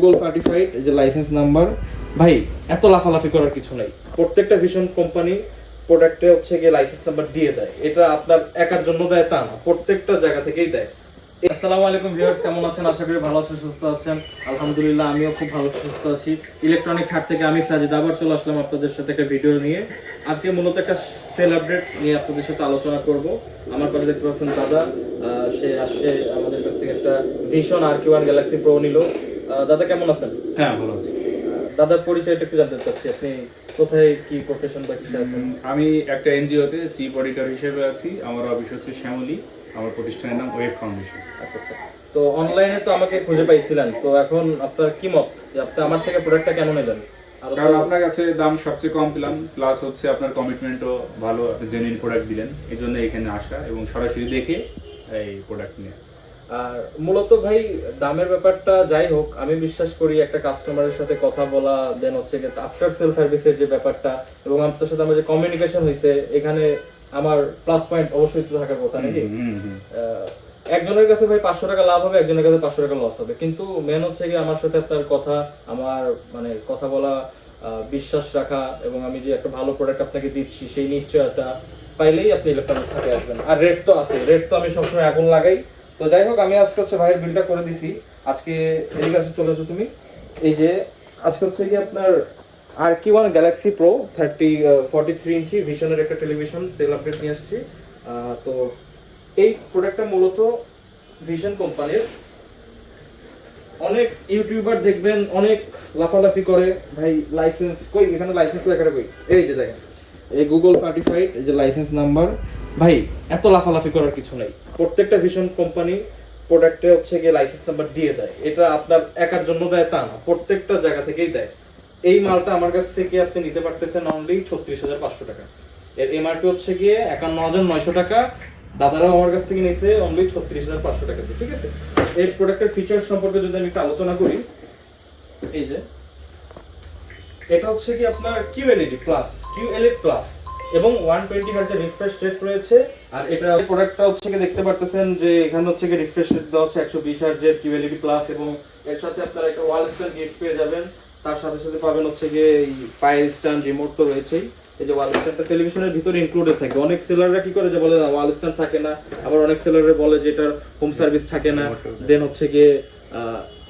Google certified এই যে licence number. ভাই এত লাফালাফি করার কিছু নাই, প্রত্যেকটা ভিশন কোম্পানি প্রোডাক্টে হচ্ছে গিয়ে লাইসেন্স নাম্বার দিয়ে দেয়। এটা আপনার একার জন্য দেয় তা না, প্রত্যেকটা জায়গা থেকেই দেয়। আসসালামু আলাইকুম ভিউয়ার্স, কেমন আছেন? আশা করি ভালো আছেন, সুস্থ আছেন। আলহামদুলিল্লাহ আমিও খুব ভালো সুস্থ আছি। ইলেকট্রনিক হাট থেকে আমি সাজিদ আবার চলে আসলাম আপনাদের সাথে একটা ভিডিও নিয়ে। আজকে মূলত একটা সেল আপডেট নিয়ে আপনাদের সাথে আলোচনা করব। আমার পাশে দেখতে পাচ্ছেন দাদা, সে আসছে আমাদের কাছ থেকে একটা ভিশন RQ1 গ্যালাক্সি প্রো নিল। দাদা কেমন আছেন? হ্যাঁ, ভালো আছি। দাদার পরিচয়টা একটু জানতে চাচ্ছি, আপনি কোথায়, কি প্রফেশন বা কিসে আছেন? আমি একটা এনজিওতে চিফ অডিটর হিসেবে আছি। আমার অফিস হচ্ছে শ্যামলী। আমার প্রতিষ্ঠানের নাম ওয়েব ফাউন্ডেশন। আচ্ছা আচ্ছা। তো অনলাইনে তো আমাকে খুঁজে পাইছিলেন, তো এখন আপনার কি মত যে আপনি আমার থেকে প্রোডাক্টটা কেন নিলেন? কারণ আপনার কাছে দাম সবচেয়ে কম পেলাম, প্লাস হচ্ছে আপনার কমিটমেন্টও ভালো, আপনি জেনুইন প্রোডাক্ট দিলেন, এই জন্য এখানে আসা এবং সরাসরি দেখে এই প্রোডাক্ট নিয়ে। আর মূলত ভাই দামের ব্যাপারটা যাই হোক, আমি বিশ্বাস করি একটা কাস্টমারের সাথে কথা বলা, দেন হচ্ছে আফটার সেল সার্ভিসের যে ব্যাপারটা এবং আপনার সাথে আমার যে কমিউনিকেশন হয়েছে, এখানে আমার প্লাস পয়েন্ট অবশ্যই তো থাকার কথা নাকি? একজনের কাছে ভাই 500 টাকা লাভ হবে, একজনের কাছে 500 টাকা লস হবে, কিন্তু মেন হচ্ছে কি আমার সাথে আপনার কথা, আমার মানে কথা বলা, বিশ্বাস রাখা, এবং আমি যে একটা ভালো প্রোডাক্ট আপনাকে দিচ্ছি সেই নিশ্চয়তা পাইলেই আপনি ইলেকট্রনিক্স থেকে আসবেন। আর রেট তো আছে, রেট তো আমি সবসময় আগুন লাগাই। তো যাই হোক, আমি আজকে হচ্ছে ভাইয়ের বিলটা করে দিছি। আজকে এই কাছে চলে এসো তুমি। এই যে আজকে হচ্ছে কি আপনার RQ1 গ্যালাক্সি প্রো 43 ইঞ্চি ভিশনের একটা টেলিভিশন সেল আপডেট নিয়ে আসছি। তো এই প্রোডাক্টটা মূলত ভিশন কোম্পানির। অনেক ইউটিউবার দেখবেন অনেক লাফালাফি করে, ভাই লাইসেন্স কই, এখানে লাইসেন্স লেখাটা কই, এই যে দেখেন এই গুগল সার্টিফাইড এই যে লাইসেন্স নাম্বার। ভাই এত লাফালাফি করার কিছু নাই, প্রত্যেকটা ভিশন কোম্পানি প্রোডাক্টে হচ্ছে গিয়ে লাইসেন্স নাম্বার দিয়ে দেয়। এটা আপনার একার জন্য দেয় তা না, প্রত্যেকটা জায়গা থেকেই দেয়। এই মালটা আমার কাছ থেকে আপনি নিতে পারতেছেন অনলি 36,500 টাকা। এর এমআরপি হচ্ছে গিয়ে 51,900 টাকা। দাদারাও আমার কাছ থেকে নিতে অনলি 36,500 টাকা দিয়ে, ঠিক আছে? এই প্রোডাক্টের ফিচার সম্পর্কে যদি আমি একটু আলোচনা করি, এই যে এটা হচ্ছে কি আপনার QLED প্লাস এবং 120 হার্জ এর রিফ্রেশ রেট রয়েছে। আর এটা প্রোডাক্টটা হচ্ছে কি দেখতে পারতেছেন যে এখানে হচ্ছে কি রিফ্রেশ রেট দেওয়া হচ্ছে 120 হার্জ এর QLED প্লাস, এবং এর সাথে আপনারা একটা ওয়াল স্ট্যান্ড গিফট পেয়ে যাবেন। তার সাথে সাথে পাবেন হচ্ছে গিয়ে এই পায়ের স্ট্যান্ড, রিমোট তো রয়েছেই। এই যে ওয়াল স্ট্যান্ডটা টেলিভিশনের ভিতরে ইনক্লুডেড থাকে। অনেক সেলাররা কি করে যে বলে ওয়াল স্ট্যান্ড থাকে না, আবার অনেক সেলাররা বলে যে এটার হোম সার্ভিস থাকে না। দেন হচ্ছে গিয়ে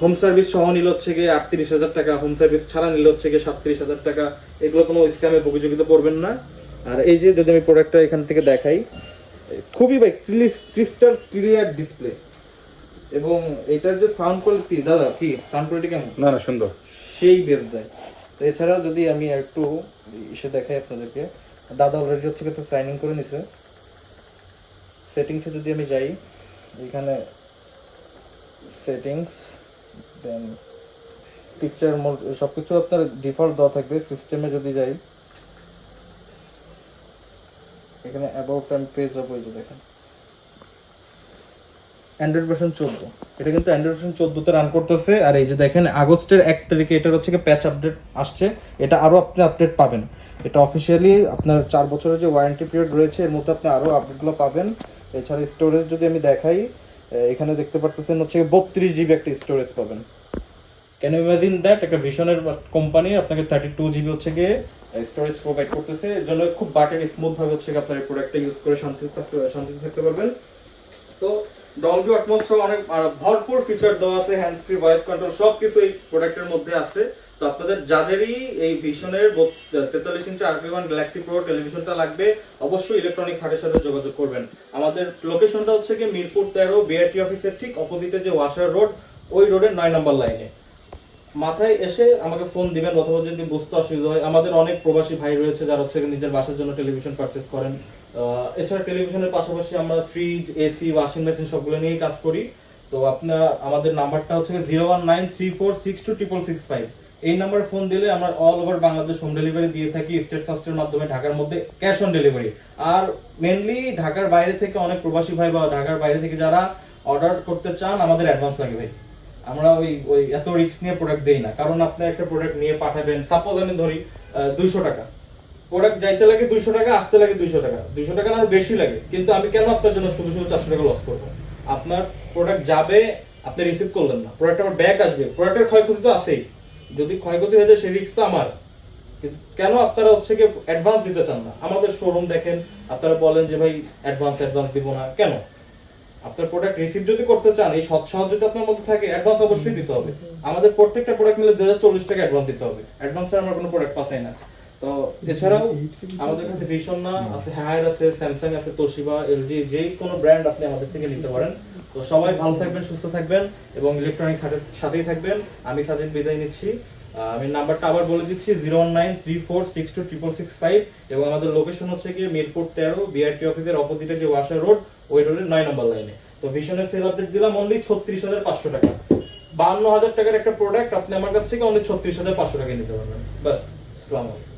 হোম সার্ভিস সহ নিলে হচ্ছে গিয়ে 38,000 টাকা, হোম সার্ভিস ছাড়া নিলে হচ্ছে গিয়ে 37,000 টাকা। এগুলো কোনো স্ক্যামে প্রতিযোগিতা করবেন না। আর এই যে যদি আমি প্রোডাক্টটা এখান থেকে দেখাই, খুবই ভাই ক্রিস্টাল ক্লিয়ার ডিসপ্লে, এবং এটার যে সাউন্ড কোয়ালিটি, দাদা কি সাউন্ড কোয়ালিটি কেমন? না না, সুন্দর, সেই বেশ যায়। তো এছাড়াও যদি আমি একটু এসে দেখাই আপনাদেরকে, দাদা অলরেডি হচ্ছে তো সাইনিং করে নিছে। সেটিংসে যদি আমি যাই, এখানে সেটিংস, দেন পিকচার মোড, সবকিছু আপনার ডিফল্ট দেওয়া থাকবে। সিস্টেমে যদি যাই, এখানে অ্যাবাউট টাইম পেজ যাবো, এই যে দেখেন অ্যান্ড্রয়েড ভার্সন 14, এটা কিন্তু অ্যান্ড্রয়েড ভার্সন 14 তে রান করতেছে। আর এই যে দেখেন আগস্টের 1 তারিখে এটার হচ্ছে প্যাচ আপডেট আসছে। এটা আরো আপনি আপডেট পাবেন। এটা অফিসিয়ালি আপনার 4 বছরের যে ওয়ারেন্টি পিরিয়ড রয়েছে, এর মধ্যে আপনি আরো আপডেটগুলো পাবেন। এছাড়া স্টোরেজ যদি আমি দেখাই, এখানে দেখতে পারতেছেন হচ্ছে 32 জিবি একটা স্টোরেজ পাবেন। Can you imagine that? একটা ভিশনের কোম্পানি আপনাকে 32 জিবি হচ্ছে গিয়ে স্টোরেজ প্রোভাইড করতেছে। এর জন্য খুব বাটারি স্মুথ ভাবে হচ্ছে আপনার এই প্রোডাক্টটা ইউজ করে শান্তিতে থাকতে পারবেন। তো ডলবি অ্যাটমস অনেক ভরপুর ফিচার দেওয়া আছে, হ্যান্ডস ফ্রি ভয়েস কন্ট্রোল সবকিছু এই প্রোডাক্টের মধ্যে আছে। তো আপনাদের যাদেরই এই ভিশনের 43 ইঞ্চি RQ1 গ্যালাক্সি প্রো টেলিভিশনটা লাগবে, অবশ্যই ইলেকট্রনিক্স হাটের সাথে যোগাযোগ করবেন। আমাদের লোকেশনটা হচ্ছে কি মিরপুর 13 বিআরটি অফিসের ঠিক অপোজিটে যে ওয়াশার রোড, ওই রোডের 9 নম্বর লাইনে। মাথায় এসে আমাকে ফোন দিবেন, অথবা যদি বুঝতে অসুবিধা হয়, আমাদের অনেক প্রবাসী ভাই রয়েছে যারা হচ্ছে নিজের বাসার জন্য টেলিভিশন পারচেস করেন। এছাড়া টেলিভিশনের পাশাপাশি আমরা ফ্রিজ, এসি, ওয়াশিং মেশিন সবগুলো নিয়েই কাজ করি। তো আপনার আমাদের নাম্বারটা হচ্ছে 01934626665। এই নাম্বার ফোন দিলে আমরা all over Bangladesh home delivery দিয়ে থাকি, স্টেট ফাস্টের মাধ্যমে, ঢাকার মধ্যে ক্যাশ অন ডেলিভারি। আর মেনলি ঢাকার বাইরে থেকে অনেক প্রবাসী ভাই বা ঢাকার বাইরে থেকে যারা অর্ডার করতে চান, আমাদের অ্যাডভান্স লাগে ভাই। আমরা ওই এত রিস্ক নিয়ে প্রোডাক্ট দেই না, কারণ আপনি একটা প্রোডাক্ট নিয়ে পাঠাবেন, সাপোজ আমি ধরি 200 টাকা, প্রোডাক্ট যাইতে লাগে 200 টাকা, আসতে লাগে 200 টাকা, 200 টাকা না বেশি লাগে, কিন্তু আমি কেন আপনার জন্য শুধু 400 টাকা লস করবো? আপনার প্রোডাক্ট যাবে, আপনি রিসিভ করলেন না, প্রোডাক্ট আমার ব্যাক আসবে, প্রোডাক্টের ক্ষয়ক্ষতি তো আছেই, যদি ক্ষয়ক্ষতি হয়ে যায় সেই রিস্ক তো আমার। কিন্তু কেন আপনারা হচ্ছে কি অ্যাডভান্স দিতে চান না? আমাদের শোরুম দেখেন, আপনারা বলেন যে ভাই অ্যাডভান্স দিব না কেন? আপনার প্রোডাক্ট রিসিভ যদি করতে চান, এই সৎসাহ যদি আপনার মধ্যে থাকে, অ্যাডভান্স অবশ্যই দিতে হবে। আমাদের প্রত্যেকটা প্রোডাক্ট নিলে 2040 টাকা অ্যাডভান্স দিতে হবে, অ্যাডভান্সে আমরা কোনো প্রোডাক্ট পাঠাই না। তো এছাড়াও আমাদের কাছে ভিশন না আছে, হায়ার আছে, স্যামসাং আছে, তোশিবা, এলজি, যেই কোনো ব্র্যান্ড আপনি আমাদের থেকে নিতে পারেন। তো সবাই ভালো থাকবেন, সুস্থ থাকবেন এবং ইলেকট্রনিক্স সাথেই থাকবেন। আমি সাজিদ বিদায় নিচ্ছি। আমি নাম্বারটা আবার বলে দিচ্ছি, 01934626665 এবং আমাদের লোকেশন হচ্ছে গিয়ে মিরপুর 13, বিআরটি অফিসের অপোজিটে যে ওয়াশার রোড, ওই রোডের 9 নম্বর লাইনে। তো ভিশনের সেল আপডেট দিলাম অনলি 36,500 টাকা। 52,000 টাকার একটা প্রোডাক্ট আপনি আমার কাছ থেকে অনলি 36,500 টাকা নিতে পারবেন। বাস, আসসালামু আলাইকুম।